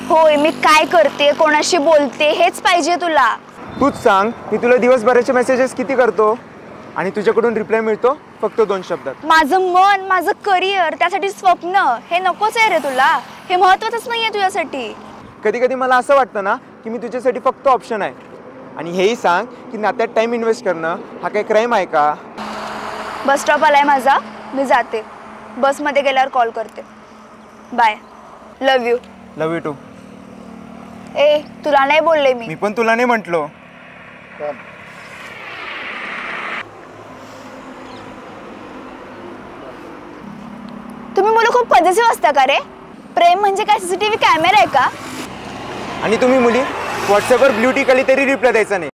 होय, मी काय करते, कोणाशी बोलते हेच पाहिजे तुला. तूच सांग, मी तुला दिवसभराचे मेसेजेस किती करतो आणि तुझ्याकडून रिप्लाय मिळतो फक्त 2 शब्दात. माझं मन, माझं करिअर, त्यासाठी स्वप्न हे नकोच आहे रे तुला. हे महत्त्वाचंच नाहीये तुझ्यासाठी. कधी कधी मला असं वाटतं ना की मी तुझ्यासाठी फक्त ऑप्शन आहे. आणि हेही सांग की नात्यात टाइम इन्व्हेस्ट करणं हा काही क्राईम आहे का? बस स्टॉप आलाय माझा, मी जाते. बसमध्ये गेल्यावर कॉल करते. Bye. Love you. Love you too. ए, तुला नाही बोलले मी. मी पण तुला नाही म्हटलो. तुम्ही मुलं खूप पॉझिटिव्ह असता का रे? प्रेम म्हणजे काय सीसीटीव्ही कॅमेरा आहे का? आणि तुम्ही मुली व्हॉट्सअपवर ब्लू टिक आली तरी रिप्लाय द्यायचा नाही,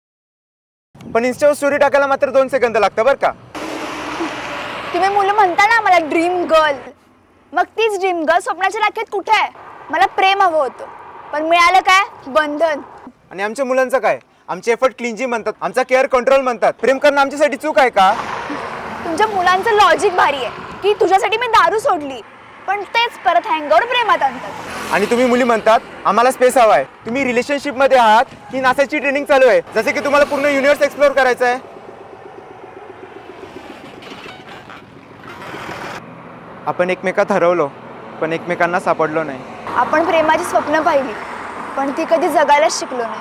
पण इन्स्टावर स्टोरी टाकायला मात्र 2 सेकंद लागतं बरं का. तुम्ही मुलं म्हणता ना मला ड्रीम गर्ल, मग तीच ड्रीम गर्ल स्वप्नाच्या राखेत कुठे आहे? मला प्रेम हवं होतं, पण मिळालं काय? बंधन. आणि आमच्या मुलांचं काय? आमचे एफर्ट क्लीनजी म्हणतात, आमचा केअर कंट्रोल म्हणतात. प्रेम करणं आमच्यासाठी चूक आहे का? तुमच्या मुलांचं लॉजिक भारी आहे की तुझ्यासाठी मी दारू सोडली, पण तेच परत हँगआउट प्रेमात आणतात. आणि तुम्ही मुली म्हणतात आम्हाला स्पेस हवा आहे. तुम्ही रिलेशनशिप मध्ये आहात की नासाची ट्रेनिंग चालू आहे, जसे की तुम्हाला पूर्ण युनिव्हर्स एक्सप्लोर करायचं आहे. आपण एकमेकात हरवलो पण एकमेकांना सापडलो नाही. आपण प्रेमाची स्वप्न पाहिली पण ती कधी जगायलाच शिकलो नाही.